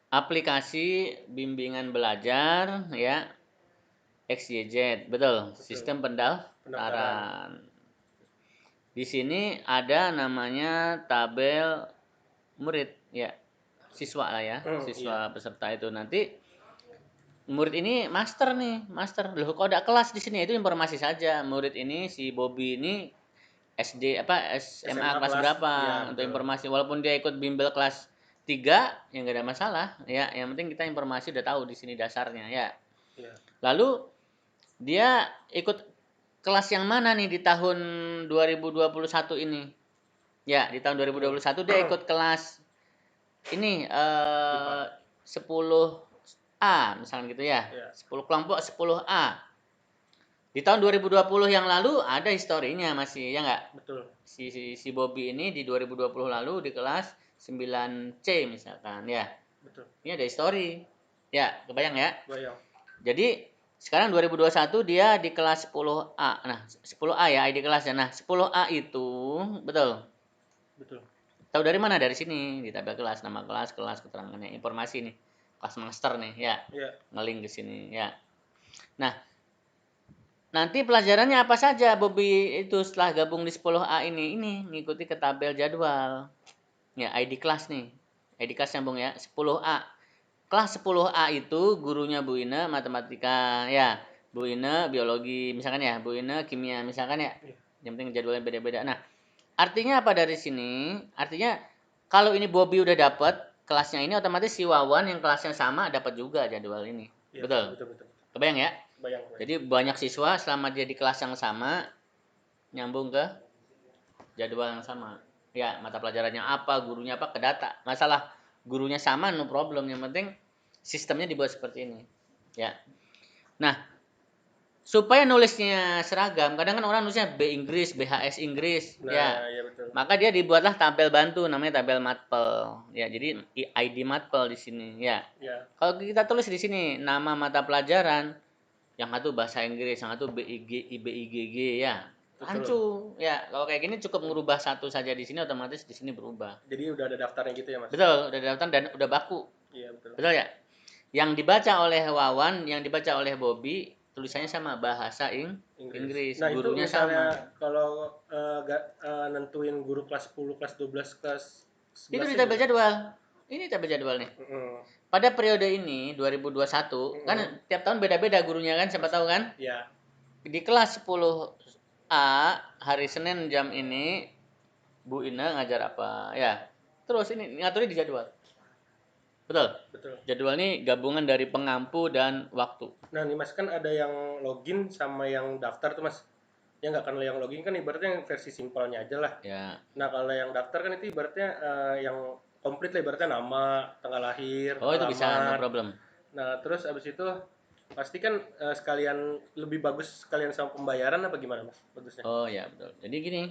aplikasi bimbingan belajar ya XYZ, betul. Sistem pendaftaran. Di sini ada namanya tabel murid ya, siswa lah ya, siswa peserta itu nanti murid ini master nih, master. Loh kok ada kelas di sini? Itu informasi saja. Murid ini si Bobby ini SD SMA kelas berapa ya, untuk informasi. Walaupun dia ikut bimbel kelas 3 ya nggak ada masalah ya. Yang penting kita informasi udah tahu di sini dasarnya ya. Lalu dia ikut kelas yang mana nih di tahun 2021 ini? Ya, di tahun 2021 dia ikut kelas ini 10A misalnya gitu ya. 10 kelompok 10A. Di tahun 2020 yang lalu ada historinya masih ya nggak? Betul. Si Bobby ini di 2020 lalu di kelas 9C misalkan ya. Betul. Ini ada histori. Ya, kebayang ya? Kebayang. Jadi sekarang 2021 dia di kelas 10A. Nah, 10A ya ID kelasnya. Nah, 10A itu betul. Betul. Tahu dari mana? Dari sini di tabel kelas, nama kelas, keterangannya, informasi nih. Kelas master nih ya. Ngeling ke sini ya. Nah, nanti pelajarannya apa saja Bobby itu setelah gabung di 10A ini? Ini mengikuti ke tabel jadwal. Ya, ID kelas nih. ID kelas nyambung ya, 10A. Kelas 10A itu gurunya Bu Ine matematika ya. Bu Ine biologi misalkan ya, Bu Ine kimia misalkan ya. Yang penting jadwalnya beda-beda. Nah, artinya apa dari sini? Artinya kalau ini Bobby udah dapat kelasnya ini otomatis si Wawan yang kelasnya sama dapat juga jadwal ini. Ya, betul. Kebayang ya? Bayang. Jadi banyak siswa selama dia di kelas yang sama nyambung ke jadwal yang sama. Ya, mata pelajarannya apa, gurunya apa, ke data. Masalah gurunya sama no problem, yang penting sistemnya dibuat seperti ini. Ya. Nah, supaya nulisnya seragam, kadang kan orang nulisnya B Inggris, BHS Inggris, ya. Betul. Maka dia dibuatlah tabel bantu namanya tabel matpel. Ya, jadi ID matpel di sini, ya. Kalau kita tulis di sini nama mata pelajaran, yang satu bahasa Inggris, yang satu BIGG ya. Rancu. Ya, kalau kayak gini cukup merubah satu saja di sini otomatis di sini berubah. Jadi udah ada daftarnya gitu ya, Mas? Betul, udah ada daftar dan udah baku. Iya, betul. Betul ya? Yang dibaca oleh Wawan, yang dibaca oleh Bobby, tulisannya sama bahasa Inggris. Nah, gurunya itu misalnya sama. kalau nentuin guru kelas 10, kelas 12, kelas 11 itu di tabel jadwal. Ini tabel jadwal nih. Pada periode ini 2021 kan tiap tahun beda-beda gurunya kan, siapa tahu kan? Iya. Di kelas 10A hari Senin jam ini Bu Ina ngajar apa ya. Terus ini ngaturnya di jadwal. Betul. Jadwal ini gabungan dari pengampu dan waktu. Nah nih Mas, kan ada yang login sama yang daftar tuh Mas. Ya nggak, kan yang login kan ibaratnya yang versi simpelnya aja lah. Ya. Nah kalau yang daftar kan itu ibaratnya yang komplit lah, ibaratnya nama, tanggal lahir, Oh itu bisa, no alamat. problem. Nah terus abis itu pasti kan sekalian lebih bagus sekalian sama pembayaran apa gimana Mas bagusnya? Oh ya betul. Jadi gini,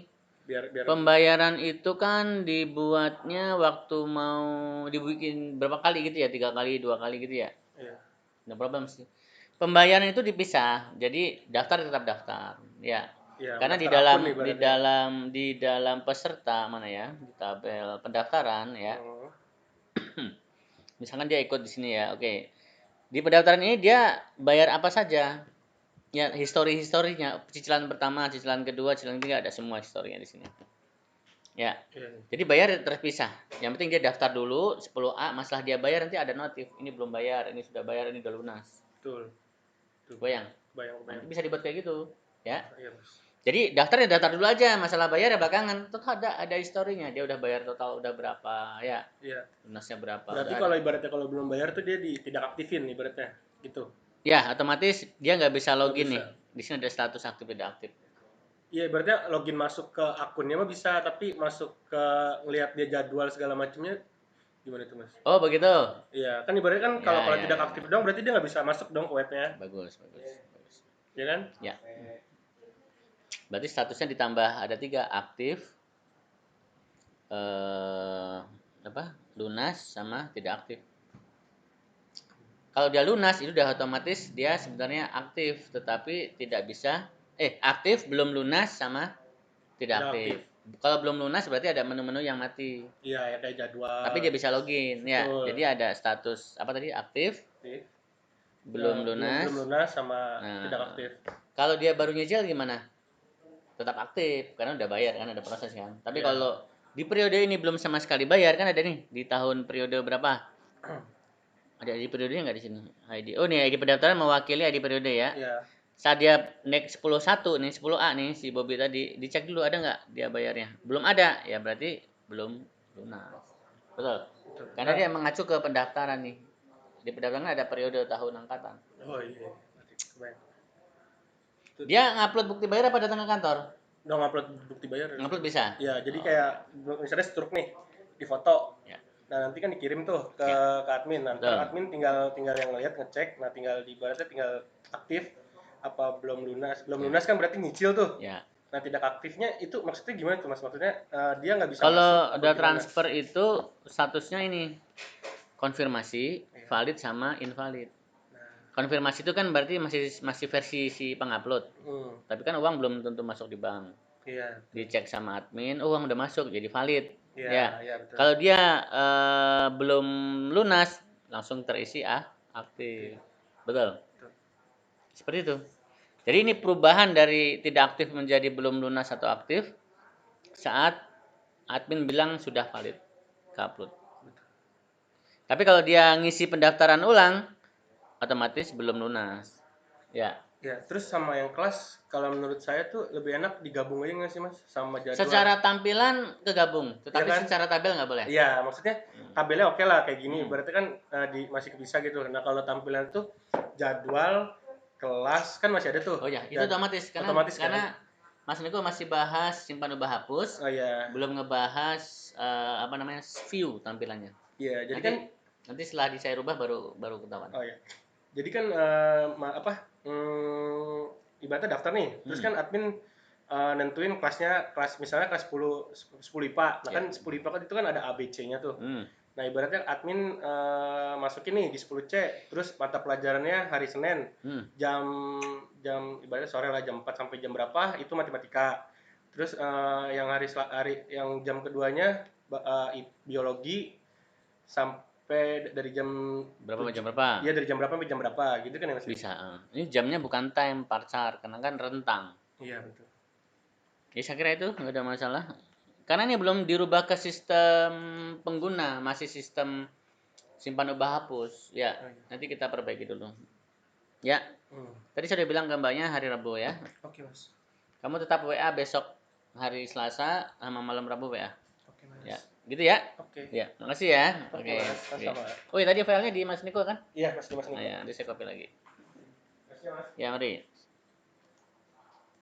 Biar pembayaran itu kan dibuatnya waktu mau dibikin berapa kali gitu ya, 3 kali, 2 kali gitu ya. Iya. No problem sih. Pembayaran itu dipisah. Jadi daftar tetap daftar, ya. Ya, Karena di daftar dalam akun di ibaratnya. dalam di dalam peserta mana ya, di tabel pendaftaran ya. Misalkan dia ikut di sini ya, oke. Di pendaftaran ini dia bayar apa saja? Ya, historinya, cicilan pertama, cicilan kedua, cicilan ketiga ada semua historinya di sini. Ya. Jadi bayar terpisah. Yang penting dia daftar dulu 10A, masalah dia bayar nanti ada notif. Ini belum bayar, ini sudah bayar, ini udah lunas. Betul. Bayang. Bayang. Nanti bisa dibuat kayak gitu, ya. Iya, Mas. Jadi daftar dulu aja, masalah bayar ya belakangan. Tetap ada historinya, dia udah bayar total udah berapa, ya. Iya. Lunasnya berapa Berarti udah kalau ada. ibaratnya kalau belum bayar tuh dia tidak aktifin ibaratnya gitu. Ya, otomatis dia nggak bisa login bisa. nih. Di sini ada status aktif tidak aktif. Iya, ibaratnya login masuk ke akunnya mah bisa, tapi masuk ke ngelihat dia jadwal segala macamnya gimana tuh Mas? Oh begitu. Iya, kan ibaratnya kan Ya, kalau ya, tidak ya. aktif dong berarti dia nggak bisa masuk dong ke webnya. Bagus. Ya kan? Ya. Berarti statusnya ditambah ada 3, aktif, lunas sama tidak aktif. Kalau dia lunas itu udah otomatis dia sebenarnya aktif, tetapi tidak bisa aktif belum lunas sama tidak aktif. Kalau belum lunas berarti ada menu-menu yang mati. Iya, ya kayak jadwal. Tapi dia bisa login, ya. Betul. Jadi ada status apa tadi? Aktif, belum lunas, belum lunas sama tidak aktif. Kalau dia baru nyicil gimana? Tetap aktif karena udah bayar kan, ada proses kan. Tapi kalau di periode ini belum sama sekali bayar kan, ada nih di tahun periode berapa? Ada ID periodenya nggak di sini? ID. Oh nih ID pendaftaran mewakili ID periode ya. Iya. Saat dia naik 10.1 nih, 10A nih si Bobby tadi, dicek dulu ada nggak dia bayarnya. Belum ada, ya berarti belum lunas. Betul. Karena dia mengacu ke pendaftaran nih. Di pendaftaran ada periode tahun angkatan. Oh iya. Dia ngupload bukti bayar apa datang ke kantor? Udah ngupload bukti bayar. Ngupload bisa? Ya, jadi kayak misalnya struk nih di foto. Ya. Nah, nanti kan dikirim tuh ke admin. Nanti admin tinggal yang ngeliat, ngecek. Nah, tinggal di ibaratnya tinggal aktif apa belum lunas. Belum lunas kan berarti nyicil tuh. Ya. Nah, tidak aktifnya itu maksudnya gimana tuh Mas? Maksudnya dia nggak bisa kalau masuk. Kalau udah transfer itu statusnya ini konfirmasi, valid sama invalid. Konfirmasi itu kan berarti masih versi si pengupload. Tapi kan uang belum tentu masuk di bank. Iya. Dicek sama admin, uang udah masuk jadi valid. Iya, betul. Kalau dia belum lunas, langsung terisi aktif. Betul. Seperti itu. Jadi ini perubahan dari tidak aktif menjadi belum lunas atau aktif saat admin bilang sudah valid ke-upload. Tapi kalau dia ngisi pendaftaran ulang, otomatis belum lunas. Ya. Ya, terus sama yang kelas, kalau menurut saya tuh lebih enak digabung aja nggak sih Mas? Sama jadwal. Secara tampilan kegabung, tetapi kan? Secara tabel nggak boleh. Iya, maksudnya tabelnya oke lah kayak gini. Berarti kan masih bisa gitu. Nah, kalau tampilan tuh jadwal, kelas kan masih ada tuh. Oh ya, itu otomatis karena Mas Niko masih bahas simpan ubah hapus. Oh iya. Belum ngebahas view tampilannya. Iya, jadi nanti setelah saya rubah baru ketahuan. Oh iya. Jadi kan ibaratnya daftar nih. Terus kan admin nentuin kelas misalnya kelas 10 IPA. Nah kan 10 IPA kan itu kan ada ABC-nya tuh. Nah ibaratnya admin masukin nih di 10C, terus mata pelajarannya hari Senin jam ibaratnya sore lah, jam 4 sampai jam berapa itu matematika. Terus yang hari yang jam keduanya biologi sampai dari jam berapa jam berapa? Iya, dari jam berapa sampai jam berapa gitu kan ya Mas? Bisa. Ini jamnya bukan time parcar karena kan rentang. Iya, betul. Ya saya kira itu nggak ada masalah. Karena ini belum dirubah ke sistem pengguna, masih sistem simpan ubah hapus. Ya, nanti kita perbaiki dulu. Ya. Tadi saya udah bilang ke Mbaknya hari Rabu ya. Oke, Mas. Kamu tetap WA besok hari Selasa sama malam Rabu WA. Oke, Mas. Ya, gitu ya. Oke. Ya, makasih ya. Oke. Oh, ya tadi filenya di Mas Niko kan? Iya, Mas, di Mas Niko. Nah, ya, nanti saya copy lagi. Makasih, Mas. Ya, mari.